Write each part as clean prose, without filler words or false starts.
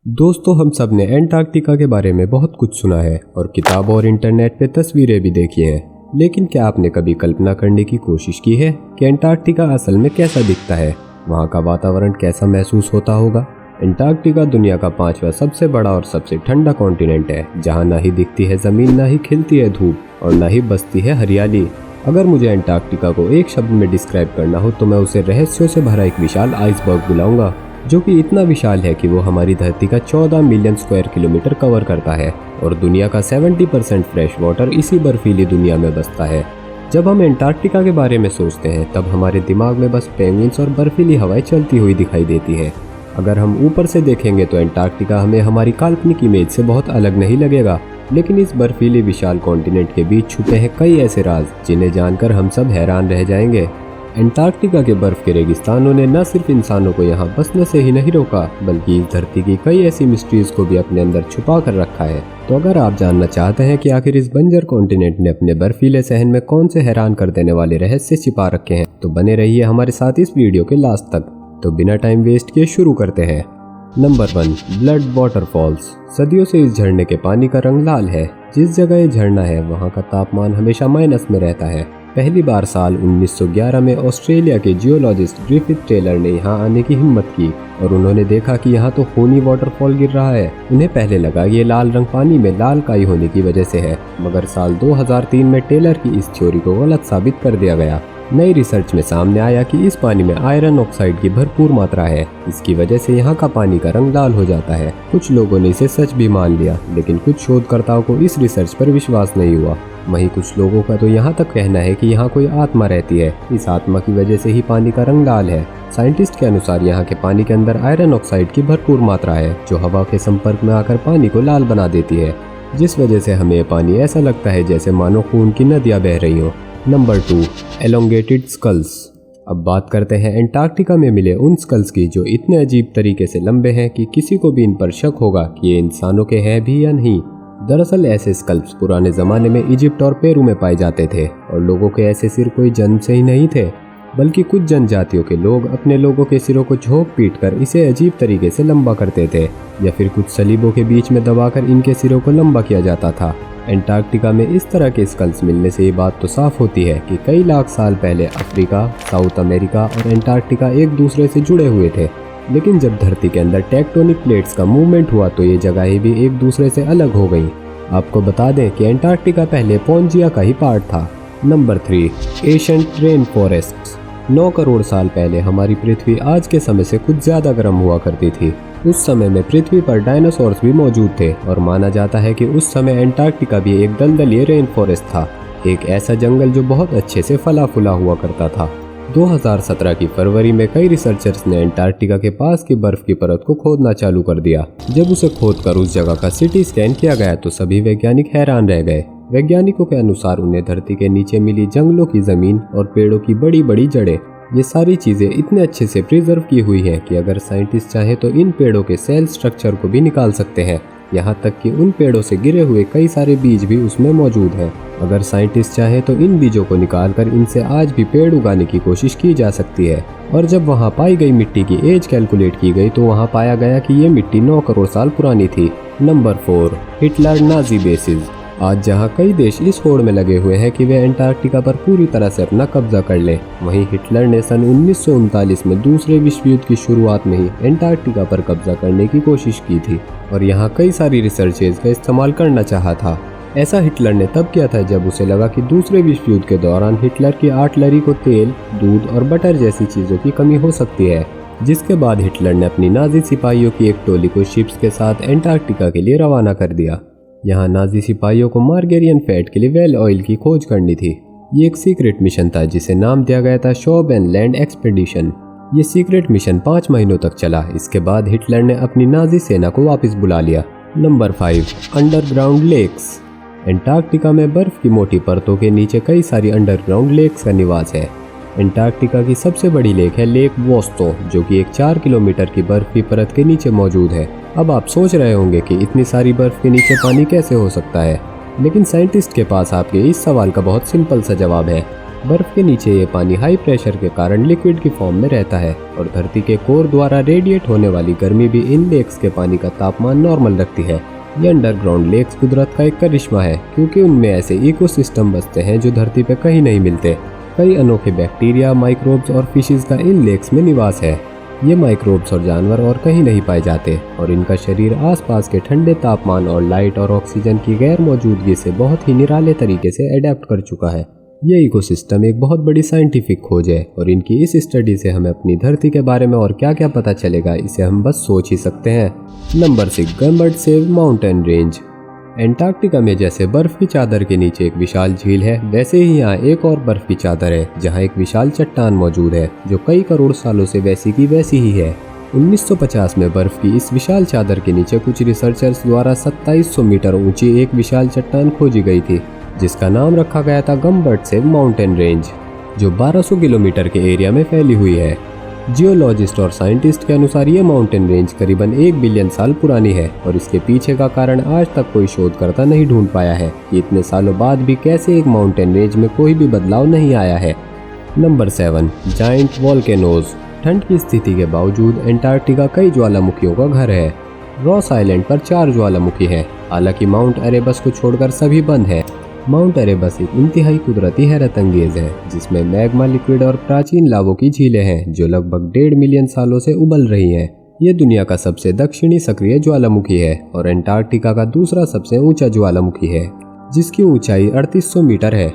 दोस्तों, हम सब ने एंटार्क्टिका के बारे में बहुत कुछ सुना है और किताबों और इंटरनेट पे तस्वीरें भी देखी हैं। लेकिन क्या आपने कभी कल्पना करने की कोशिश की है कि एंटार्क्टिका असल में कैसा दिखता है? वहाँ का वातावरण कैसा महसूस होता होगा? एंटार्क्टिका दुनिया का 5वां सबसे बड़ा और सबसे ठंडा कॉन्टिनेंट है, जहाँ ना ही दिखती है ज़मीन, ना ही खिलती है धूप और ना ही बसती है हरियाली। अगर मुझे एंटार्क्टिका को एक शब्द में डिस्क्राइब करना हो तो मैं उसे रहस्यों से भरा एक विशाल आइसबर्ग बुलाऊंगा, जो कि इतना विशाल है कि वो हमारी धरती का 14 मिलियन स्क्वायर किलोमीटर कवर करता है और दुनिया का 70% फ्रेश वाटर इसी बर्फीली दुनिया में बसता है। जब हम एंटार्क्टिका के बारे में सोचते हैं तब हमारे दिमाग में बस पेंगुइन्स और बर्फीली हवाएं चलती हुई दिखाई देती है। अगर हम ऊपर से देखेंगे तो एंटार्क्टिका हमें हमारी काल्पनिक इमेज से बहुत अलग नहीं लगेगा, लेकिन इस बर्फीले विशाल कॉन्टिनेंट के बीच छुपे हैं कई ऐसे राज जिन्हें जानकर हम सब हैरान रह जाएंगे। एंटार्क्टिका के बर्फ के रेगिस्तानों ने न सिर्फ इंसानों को यहाँ बसने से ही नहीं रोका, बल्कि इस धरती की कई ऐसी मिस्ट्रीज को भी अपने अंदर छुपा कर रखा है। तो अगर आप जानना चाहते हैं कि आखिर इस बंजर कॉन्टिनेंट ने अपने बर्फीले सहन में कौन से हैरान कर देने वाले रहस्य छिपा रखे हैं, तो बने रहिए हमारे साथ इस वीडियो के लास्ट तक। तो बिना टाइम वेस्ट किए शुरू करते हैं। Number 1, blood waterfalls. सदियों से इस झरने के पानी का रंग लाल है। जिस जगह ये झरना है वहाँ का तापमान हमेशा माइनस में रहता है। पहली बार साल 1911 में ऑस्ट्रेलिया के जियोलॉजिस्ट ग्रिफिथ टेलर ने यहाँ आने की हिम्मत की और उन्होंने देखा कि यहाँ तो खूनी वाटरफॉल गिर रहा है। उन्हें पहले लगा ये लाल रंग पानी में लाल काई होने की वजह से है, मगर साल 2003 में टेलर की इस थ्योरी को गलत साबित कर दिया गया। नई रिसर्च में सामने आया कि इस पानी में आयरन ऑक्साइड की भरपूर मात्रा है। इसकी वजह से यहाँ का पानी का रंग लाल हो जाता है। कुछ लोगों ने इसे सच भी मान लिया, लेकिन कुछ शोधकर्ताओं को इस रिसर्च पर विश्वास नहीं हुआ। वहीं कुछ लोगों का तो यहाँ तक कहना है कि यहाँ कोई आत्मा रहती है। इस आत्मा की वजह से ही पानी का रंग लाल है। साइंटिस्ट के अनुसार यहाँ के पानी के अंदर आयरन ऑक्साइड की भरपूर मात्रा है, जो हवा के संपर्क में आकर पानी को लाल बना देती है, जिस वजह से हमें ये पानी ऐसा लगता है जैसे मानो खून की नदियाँ बह रही हो। Number 2, elongated skulls. अब बात करते हैं एंटार्क्टिका में मिले उन स्कल्स की जो इतने अजीब तरीके से लंबे हैं कि किसी को भी इन पर शक होगा कि ये इंसानों के हैं भी या नहीं। दरअसल ऐसे स्कल्प्स पुराने ज़माने में इजिप्ट और पेरू में पाए जाते थे और लोगों के ऐसे सिर कोई जन्म से ही नहीं थे, बल्कि कुछ जनजातियों के लोग अपने लोगों के सिरों को झोंक पीट कर इसे अजीब तरीके से लंबा करते थे, या फिर कुछ सलीबों के बीच में दबाकर इनके सिरों को लंबा किया जाता था। एंटार्क्टिका में इस तरह के स्कल्स मिलने से ये बात तो साफ होती है कि कई लाख साल पहले अफ्रीका, साउथ अमेरिका और एंटार्क्टिका एक दूसरे से जुड़े हुए थे। लेकिन जब धरती के अंदर टेक्टोनिक प्लेट्स का मूवमेंट हुआ तो ये जगहें भी एक दूसरे से अलग हो गईं। आपको बता दें कि एंटार्क्टिका पहले पोंजिया का ही पार्ट था। Number 3, ancient rain forests. 9 crore साल पहले हमारी पृथ्वी आज के समय से कुछ ज़्यादा गर्म हुआ करती थी। उस समय में पृथ्वी पर डायनासोर्स भी मौजूद थे और माना जाता है कि उस समय एंटार्क्टिका भी एक दलदली रेन फॉरेस्ट था, एक ऐसा जंगल जो बहुत अच्छे से फला फूला हुआ करता था। 2017 की फरवरी में कई रिसर्चर्स ने एंटार्क्टिका के पास की बर्फ की परत को खोदना चालू कर दिया। जब उसे खोदकर उस जगह का सिटी स्कैन किया गया तो सभी वैज्ञानिक हैरान रह गए। वैज्ञानिकों के अनुसार उन्हें धरती के नीचे मिली जंगलों की जमीन और पेड़ों की बड़ी बड़ी जड़ें, ये सारी चीजें इतने अच्छे से प्रिजर्व की हुई हैं कि अगर साइंटिस्ट चाहे तो इन पेड़ों के सेल स्ट्रक्चर को भी निकाल सकते हैं। यहाँ तक कि उन पेड़ों से गिरे हुए कई सारे बीज भी उसमें मौजूद हैं। अगर साइंटिस्ट चाहे तो इन बीजों को निकालकर इनसे आज भी पेड़ उगाने की कोशिश की जा सकती है। और जब वहाँ पाई गई मिट्टी की एज कैलकुलेट की गई तो वहाँ पाया गया कि ये मिट्टी 9 करोड़ साल पुरानी थी। Number 4, Hitler Nazi basis. आज जहां कई देश इस होड़ में लगे हुए हैं कि वे एंटार्क्टिका पर पूरी तरह से अपना कब्जा कर लें, वहीं हिटलर ने सन 1939 में दूसरे विश्व युद्ध की शुरुआत में ही एंटार्क्टिका पर कब्जा करने की कोशिश की थी और यहां कई सारी रिसर्चेज का इस्तेमाल करना चाहा था। ऐसा हिटलर ने तब किया था जब उसे लगा कि दूसरे विश्व युद्ध के दौरान हिटलर की आर्टिलरी को तेल, दूध और बटर जैसी चीज़ों की कमी हो सकती है, जिसके बाद हिटलर ने अपनी नाजी सिपाहियों की एक टोली को शिप्स के साथ एंटार्क्टिका के लिए रवाना कर दिया। यहाँ नाजी सिपाहियों को मार्गेरियन फैट के लिए वेल ऑयल की खोज करनी थी। ये एक सीक्रेट मिशन था जिसे नाम दिया गया था शोब एंड लैंड एक्सपेडिशन। ये सीक्रेट मिशन 5 महीनों तक चला। इसके बाद हिटलर ने अपनी नाजी सेना को वापस बुला लिया। Number 5, underground lakes. एंटार्क्टिका में बर्फ की मोटी परतों के नीचे कई सारी अंडरग्राउंड लेक्स का निवास है। एंटार्क्टिका की सबसे बड़ी लेक है लेक वोस्तो, जो कि एक 4 किलोमीटर की बर्फ की परत के नीचे मौजूद है। अब आप सोच रहे होंगे कि इतनी सारी बर्फ के नीचे पानी कैसे हो सकता है, लेकिन साइंटिस्ट के पास आपके इस सवाल का बहुत सिंपल सा जवाब है। बर्फ के नीचे ये पानी हाई प्रेशर के कारण लिक्विड की फॉर्म में रहता है और धरती के कोर द्वारा रेडिएट होने वाली गर्मी भी इन लेक्स के पानी का तापमान नॉर्मल रखती है। ये अंडरग्राउंड लेक्स कुदरत का एक करिश्मा है, क्योंकि उनमें ऐसे इकोसिस्टम बसते हैं जो धरती पे कहीं नहीं मिलते। कई अनोखे बैक्टीरिया, माइक्रोब्स और फिशेस का इन लेक्स में निवास है। ये माइक्रोब्स और जानवर और कहीं नहीं पाए जाते और इनका शरीर आसपास के ठंडे तापमान और लाइट और ऑक्सीजन की गैर मौजूदगी से बहुत ही निराले तरीके से अडेप्ट कर चुका है। ये इकोसिस्टम एक बहुत बड़ी साइंटिफिक खोज है और इनकी इस स्टडी से हमें अपनी धरती के बारे में और क्या क्या पता चलेगा, इसे हम बस सोच ही सकते हैं। Number 6, Gamburtsev mountain range. Antarctica में जैसे बर्फ की चादर के नीचे एक विशाल झील है, वैसे ही यहाँ एक और बर्फ की चादर है जहाँ एक विशाल चट्टान मौजूद है जो कई करोड़ सालों से वैसी की वैसी ही है। 1950 में बर्फ की इस विशाल चादर के नीचे कुछ रिसर्चर्स द्वारा 2700 मीटर ऊंची एक विशाल चट्टान खोजी गई थी, जिसका नाम रखा गया था गम्बर्टसेव माउंटेन रेंज, जो 1200 किलोमीटर के एरिया में फैली हुई है। जियोलॉजिस्ट और साइंटिस्ट के अनुसार ये माउंटेन रेंज करीबन 1 बिलियन साल पुरानी है और इसके पीछे का कारण आज तक कोई शोधकर्ता नहीं ढूंढ पाया है कि इतने सालों बाद भी कैसे एक माउंटेन रेंज में कोई भी बदलाव नहीं आया है। Number 7, giant volcanoes. ठंड की स्थिति के बावजूद एंटार्क्टिका कई ज्वालामुखियों का घर है। रॉस आइलैंड पर 4 ज्वालामुखी हैं, हालांकि माउंट एरेबस को छोड़कर सभी बंद हैं। माउंट एरेबस एक इंतहाई कुदरती हैरत अंगेज है, जिसमें मैग्मा लिक्विड और प्राचीन लावों की झीलें हैं जो लगभग 1.5 मिलियन सालों से उबल रही हैं। ये दुनिया का सबसे दक्षिणी सक्रिय ज्वालामुखी है और एंटार्क्टिका का दूसरा सबसे ऊंचा ज्वालामुखी है, जिसकी ऊंचाई 3800 मीटर है।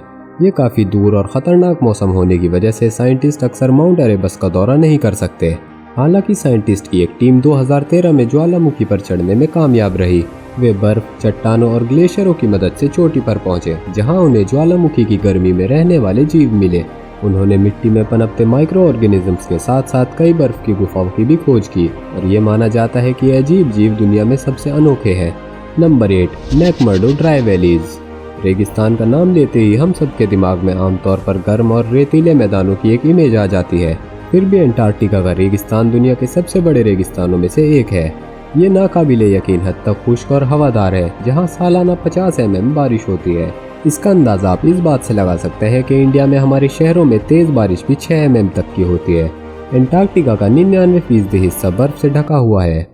ये काफी दूर और खतरनाक मौसम होने की वजह से साइंटिस्ट अक्सर माउंट एरेबस का दौरा नहीं कर सकते। हालांकि साइंटिस्ट की एक टीम 2013 में ज्वालामुखी पर चढ़ने में कामयाब रही। वे बर्फ, चट्टानों और ग्लेशियरों की मदद से चोटी पर पहुंचे, जहां उन्हें ज्वालामुखी की गर्मी में रहने वाले जीव मिले। उन्होंने मिट्टी में पनपते माइक्रो ऑर्गेनिजम्स के साथ साथ कई बर्फ की गुफाओं की भी खोज की और ये माना जाता है कि ये अजीब जीव दुनिया में सबसे अनोखे हैं। Number 8, McMurdo dry valleys. रेगिस्तान का नाम लेते ही हम सबके दिमाग में आमतौर पर गर्म और रेतीले मैदानों की एक इमेज आ जाती है। फिर भी एंटार्क्टिका का रेगिस्तान दुनिया के सबसे बड़े रेगिस्तानों में से एक है। ये नाकाबिले यकीन हद तक खुश्क और हवादार है, जहाँ सालाना 50 mm बारिश होती है। इसका अंदाजा आप इस बात से लगा सकते हैं कि इंडिया में हमारे शहरों में तेज बारिश भी 6 mm तक की होती है। एंटार्क्टिका का 99% हिस्सा बर्फ से ढका हुआ है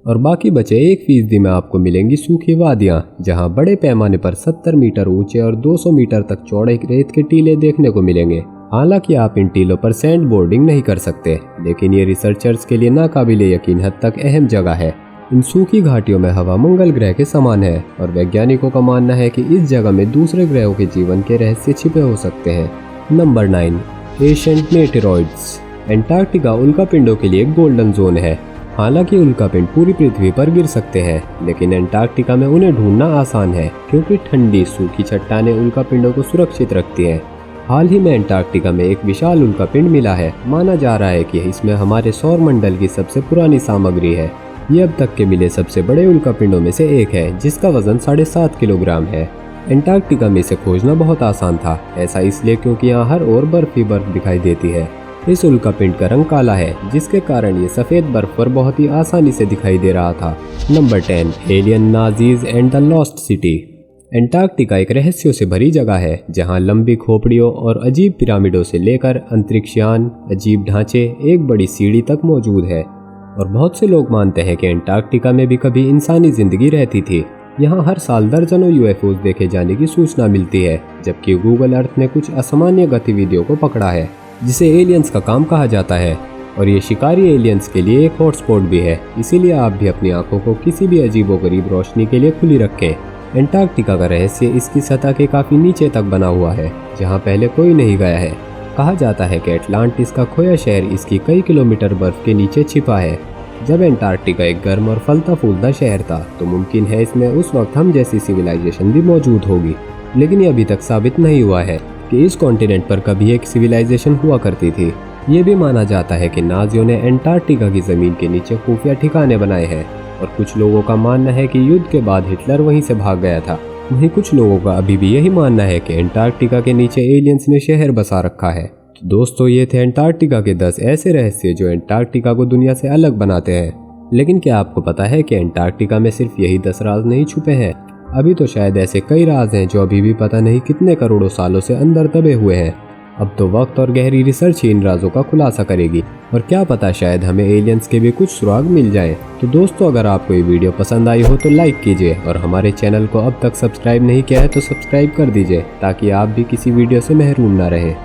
और बाकी बचे 1% में आपको मिलेंगी सूखी वादियाँ, जहाँ बड़े पैमाने पर 70 मीटर ऊंचे और 200 मीटर तक चौड़े रेत के टीले देखने को मिलेंगे। हालांकि आप इन टीलों पर सैंड बोर्डिंग नहीं कर सकते, लेकिन ये रिसर्चर्स के लिए नाकाबिले यकीन हद तक अहम जगह है। इन सूखी घाटियों में हवा मंगल ग्रह के समान है और वैज्ञानिकों का मानना है कि इस जगह में दूसरे ग्रहों के जीवन के रहस्य छिपे हो सकते हैं। Number 9, ancient meteoroids. एंटार्क्टिका उल्कापिंडों के लिए एक गोल्डन जोन है। हालांकि उल्कापिंड पूरी पृथ्वी पर गिर सकते हैं, लेकिन एंटार्क्टिका में उन्हें ढूंढना आसान है, क्योंकि ठंडी सूखी चट्टानें उल्कापिंडों को सुरक्षित रखती हैं। हाल ही में एंटार्क्टिका में एक विशाल उल्कापिंड मिला है। माना जा रहा है कि इसमें हमारे सौर मंडल की सबसे पुरानी सामग्री है। ये अब तक के मिले सबसे बड़े उल्कापिंडों में से एक है, जिसका वजन 7.5 किलोग्राम है। एंटार्क्टिका में इसे खोजना बहुत आसान था, ऐसा इसलिए क्योंकि यहाँ हर ओर बर्फ ही बर्फ दिखाई देती है। इस उल्कापिंड का रंग काला है, जिसके कारण ये सफेद बर्फ पर बहुत ही आसानी से दिखाई दे रहा था। Number 10, alien Nazis and the lost city. Antarctica एक रहस्यों से भरी जगह है, जहाँ लंबी खोपड़ियों और अजीब पिरामिडों से लेकर अंतरिक्षयान, अजीब ढांचे, एक बड़ी सीढ़ी तक मौजूद है। और बहुत से लोग मानते हैं कि एंटार्क्टिका में भी कभी इंसानी जिंदगी रहती थी। यहाँ हर साल दर्जनों यूएफओ देखे जाने की सूचना मिलती है, जबकि गूगल अर्थ ने कुछ असामान्य गतिविधियों को पकड़ा है, जिसे एलियंस का काम कहा जाता है। और ये शिकारी एलियंस के लिए एक हॉटस्पॉट भी है, इसीलिए आप भी अपनी आंखों को किसी भी अजीबोगरीब रोशनी के लिए खुली रखें। एंटार्क्टिका का रहस्य इसकी सतह के काफी नीचे तक बना हुआ है, जहाँ पहले कोई नहीं गया है। कहा जाता है कि अटलांटिस का खोया शहर इसकी कई किलोमीटर बर्फ के नीचे छिपा है। जब एंटार्क्टिका एक गर्म और फलता फूलता शहर था, तो मुमकिन है इसमें उस वक्त हम जैसी सिविलाइजेशन भी मौजूद होगी। लेकिन ये अभी तक साबित नहीं हुआ है कि इस कॉन्टिनेंट पर कभी एक सिविलाइजेशन हुआ करती थी। ये भी माना जाता है कि नाजियों ने एंटार्क्टिका की जमीन के नीचे खुफिया ठिकाने बनाए हैं, और कुछ लोगों का मानना है कि युद्ध के बाद हिटलर वहीं से भाग गया था। वहीं कुछ लोगों का अभी भी यही मानना है कि एंटार्क्टिका के नीचे एलियंस ने शहर बसा रखा है। तो दोस्तों, ये थे एंटार्क्टिका के 10 ऐसे रहस्य जो एंटार्क्टिका को दुनिया से अलग बनाते हैं। लेकिन क्या आपको पता है कि एंटार्क्टिका में सिर्फ यही 10 राज नहीं छुपे हैं? अभी तो शायद ऐसे कई राज हैं जो अभी भी पता नहीं कितने करोड़ों सालों से अंदर दबे हुए हैं। अब तो वक्त और गहरी रिसर्च ही इन राजों का खुलासा करेगी, और क्या पता शायद हमें एलियंस के भी कुछ सुराग मिल जाए। तो दोस्तों, अगर आपको ये वीडियो पसंद आई हो तो लाइक कीजिए, और हमारे चैनल को अब तक सब्सक्राइब नहीं किया है तो सब्सक्राइब कर दीजिए, ताकि आप भी किसी वीडियो से महरूम ना रहें।